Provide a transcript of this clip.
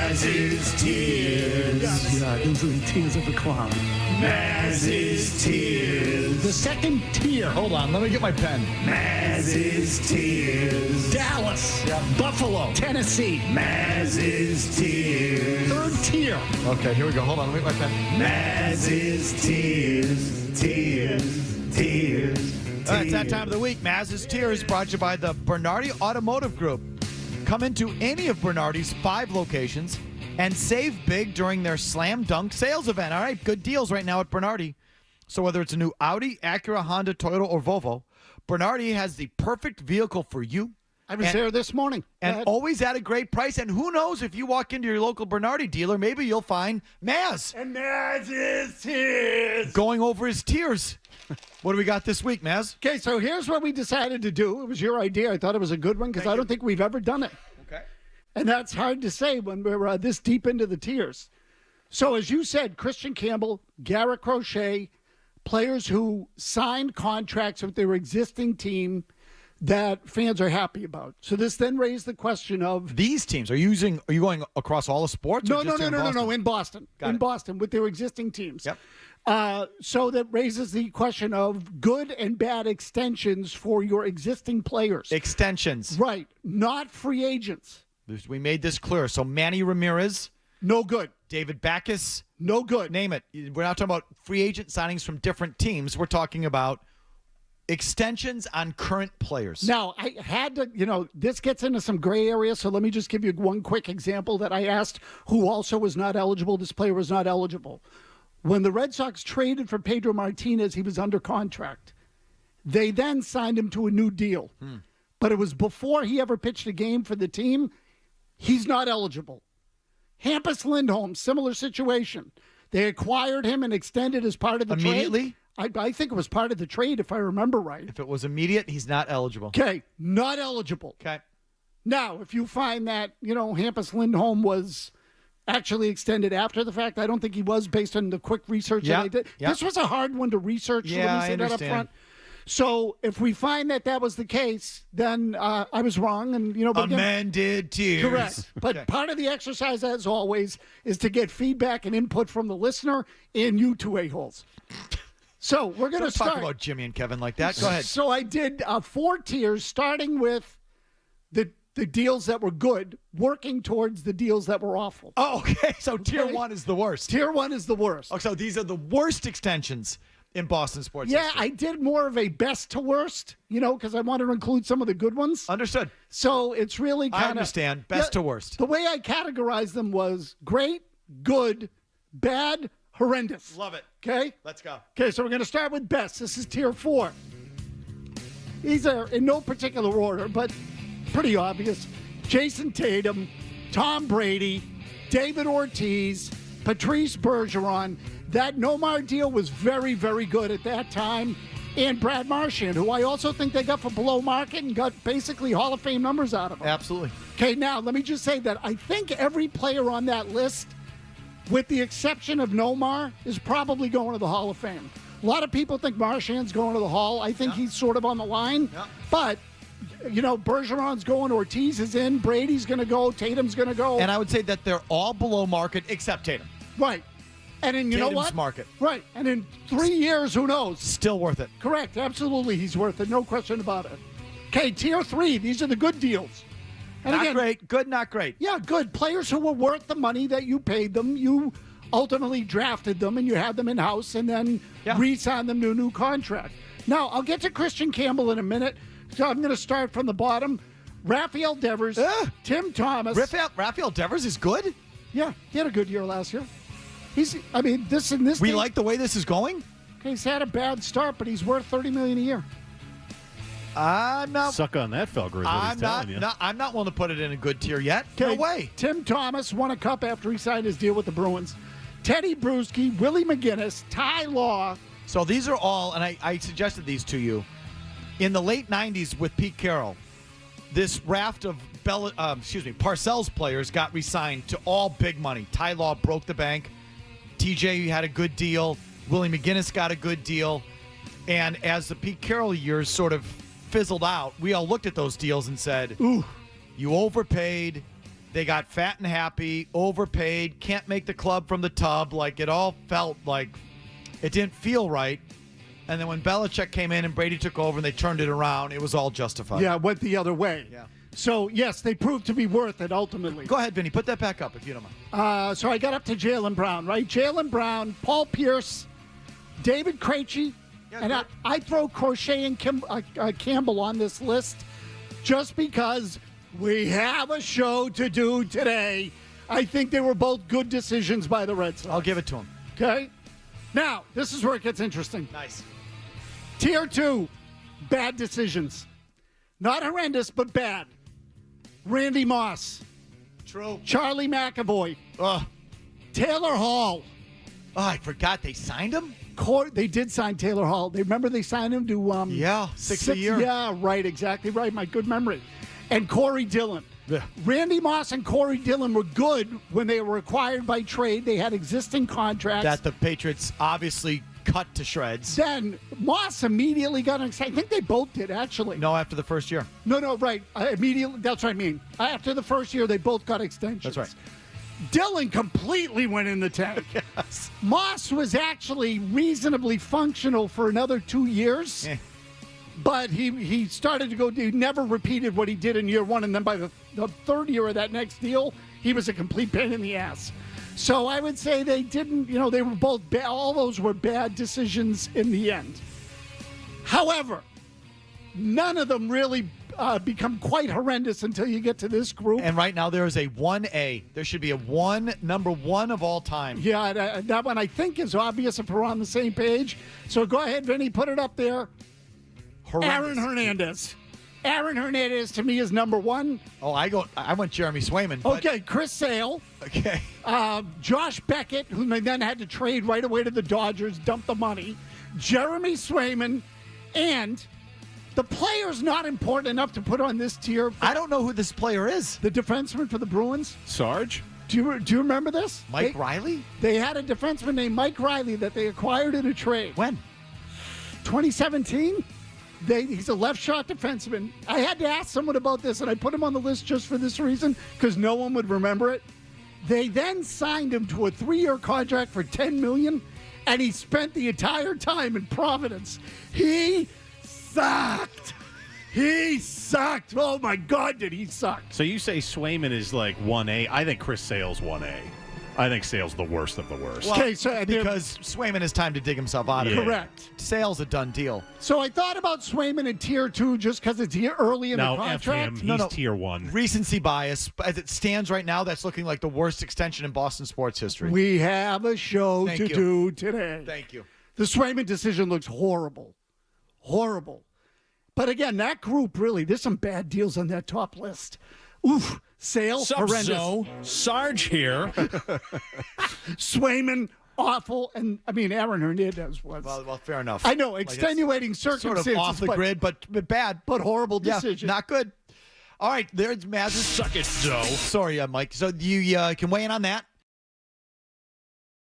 Mazz's Tears. Yeah, those are the tears of a clown. Mazz's Tears. The second tier. Hold on, let me get my pen. Mazz's Tears. Dallas. Buffalo. Tennessee. Mazz's Tears. Third tier. Okay, here we go. Hold on, let me get my pen. Mazz's Tears. Tears. Tears. It's that time of the week. Mazz's Tears brought to you by the Bernardi Automotive Group. Come into any of Bernardi's 5 locations and save big during their Slam Dunk sales event. All right, good deals right now at Bernardi. So whether it's a new Audi, Acura, Honda, Toyota, or Volvo, Bernardi has the perfect vehicle for you. I was there this morning. And always at a great price. And who knows, if you walk into your local Bernardi dealer, maybe you'll find Mazz. And Mazz's Tears. Going over his tears. What do we got this week, Mazz? Okay, so here's what we decided to do. It was your idea. I thought it was a good one because I don't think we've ever done it. Okay. And that's hard to say when we're this deep into the tiers. So as you said, Christian Campbell, Garrett Crochet, players who signed contracts with their existing team that fans are happy about. So this then raised the question of These teams, are you going across all the sports? No, or just in Boston? in Boston. Got in it. Boston with their existing teams. Yep. So that raises the question of good and bad extensions for your existing players. Extensions. Right. Not free agents. We made this clear. So Manny Ramirez, No good. David Backus, No good. name it. We're not talking about free agent signings from different teams. We're talking about extensions on current players. Now, I had to, this gets into some gray area, so let me just give you one quick example that I asked who also was not eligible. This player was not eligible. When the Red Sox traded for Pedro Martinez, he was under contract. They then signed him to a new deal. But it was before he ever pitched a game for the team. He's not eligible. Hampus Lindholm, similar situation. They acquired him and extended as part of the Immediately? trade. I think it was part of the trade, if I remember right. If it was immediate, he's not eligible. Okay, not eligible. Okay. Now, if you find that, Hampus Lindholm was actually extended after the fact, I don't think he was based on the quick research that I did. Yeah. This was a hard one to research. Yeah, let me I say that up understand. front. So if we find that that was the case, then I was wrong. And, but again, Amended tears. correct. But Okay. part of the exercise, as always, is to get feedback and input from the listener and you two a-holes. So we're going to Don't start. talk about Jimmy and Kevin like that. Go ahead. So I did 4 tiers, starting with the deals that were good, working towards the deals that were awful. Oh, okay. So tier Okay. 1 is the worst. Tier 1 is the worst. Oh, so these are the worst extensions in Boston sports Yeah, history. I did more of a best to worst, because I wanted to include some of the good ones. Understood. So it's really kind of... I understand. Best to worst. The way I categorized them was great, good, bad, horrendous. Love it. Okay? Let's go. Okay, so we're going to start with best. This is tier 4. These are in no particular order, but pretty obvious. Jason Tatum, Tom Brady, David Ortiz, Patrice Bergeron. That Nomar deal was very, very good at that time. And Brad Marchand, who I also think they got for below market and got basically Hall of Fame numbers out of him. Absolutely. Okay, now let me just say that I think every player on that list, with the exception of Nomar, is probably going to the Hall of Fame. A lot of people think Marchand's going to the Hall. I think he's sort of on the line. Yeah. But, Bergeron's going, Ortiz is in, Brady's going to go, Tatum's going to go. And I would say that they're all below market except Tatum. Right. And then, you know Tatum's what? market. Right. And in 3 years, who knows? Still worth it. Correct. Absolutely, he's worth it. No question about it. Okay, tier 3. These are the good deals. And Not again, great. Good, not great. yeah, good. Players who were worth the money that you paid them. You ultimately drafted them and you had them in-house and then re-signed them to a new contract. Now, I'll get to Christian Campbell in a minute. So I'm going to start from the bottom. Rafael Devers, Tim Thomas. Rafael Devers is good? Yeah, he had a good year last year. This We like the way this is going? Okay, he's had a bad start, but he's worth $30 million a year. I'm not. Suck on that, Felger, is what he's telling you. I'm not willing to put it in a good tier yet. Okay, No way. Tim Thomas won a cup after he signed his deal with the Bruins. Teddy Bruschi, Willie McGinnis, Ty Law. So these are all, and I suggested these to you, in the late 90s with Pete Carroll, this raft of Parcells players got re-signed to all big money. Ty Law broke the bank. TJ had a good deal. Willie McGinnis got a good deal. And as the Pete Carroll years sort of fizzled out, we all looked at those deals and said, ooh, you overpaid. They got fat and happy, overpaid, can't make the club from the tub. Like, it all felt like it didn't feel right. And then when Belichick came in and Brady took over and they turned it around, it was all justified. Yeah, it went the other way. Yeah. So, yes, they proved to be worth it ultimately. Go ahead, Vinny. Put that back up if you don't mind. So I got up to Jaylen Brown, right? Jaylen Brown, Paul Pierce, David Krejci, and I throw Crochet and Campbell on this list just because we have a show to do today. I think they were both good decisions by the Red Sox. I'll give it to him. Okay? Now, this is where it gets interesting. Nice. Tier 2, bad decisions. Not horrendous, but bad. Randy Moss. True. Charlie McAvoy. Taylor Hall. Oh, I forgot they signed him? They did sign Taylor Hall. Remember they signed him to... yeah, six a year. Yeah, right, exactly right. My good memory. And Corey Dillon. Yeah. Randy Moss and Corey Dillon were good when they were acquired by trade. They had existing contracts. That the Patriots obviously cut to shreds. Then Moss immediately got an extension. I think they both did, actually. No, after the first year. No, right. Immediately, that's what I mean. After the first year, they both got extensions. That's right. Dillon completely went in the tank. Yes. Moss was actually reasonably functional for another 2 years. But he started to go, he never repeated what he did in year one. And then by the third year of that next deal, he was a complete pain in the ass. So I would say they didn't, they were both bad. All those were bad decisions in the end. However, none of them really become quite horrendous until you get to this group. And right now there is a 1A. There should be a number one of all time. Yeah, that one I think is obvious if we're on the same page. So go ahead, Vinny, put it up there. Horrendous. Aaron Hernandez. Aaron Hernandez to me is number one. Oh, I went Jeremy Swayman. Okay, Chris Sale. Okay. Josh Beckett, who they then had to trade right away to the Dodgers, dump the money. Jeremy Swayman, and the player's not important enough to put on this tier. I don't know who this player is. The defenseman for the Bruins. Sarge? Do you remember this? Mike Riley? They had a defenseman named Mike Riley that they acquired in a trade. When? 2017. He's a left shot defenseman. I had to ask someone about this, and I put him on the list just for this reason, because no one would remember it. They then signed him to a 3-year contract for $10 million, and he spent the entire time in Providence. He sucked. He sucked. Oh, my God, did he suck. So you say Swayman is like 1A. I think Chris Sale's 1A. I think Sale's the worst of the worst. Okay, so because Swayman has time to dig himself out of it. Correct. Sale's a done deal. So I thought about Swayman in tier 2 just because it's here early in the contract. F him. He's tier 1. Recency bias. As it stands right now, that's looking like the worst extension in Boston sports history. We have a show to do today. Thank you. The Swayman decision looks horrible. Horrible. But again, that group really, there's some bad deals on that top list. Oof. Sale, horrendous. So, Sarge here. Swayman, awful. And, Aaron Hernandez was. Well, fair enough. I know, extenuating circumstances. Sort of off the grid, but bad. But horrible decision. Not good. All right, there's Mazz's. Suck it, Joe. Sorry, Mike. So you can weigh in on that.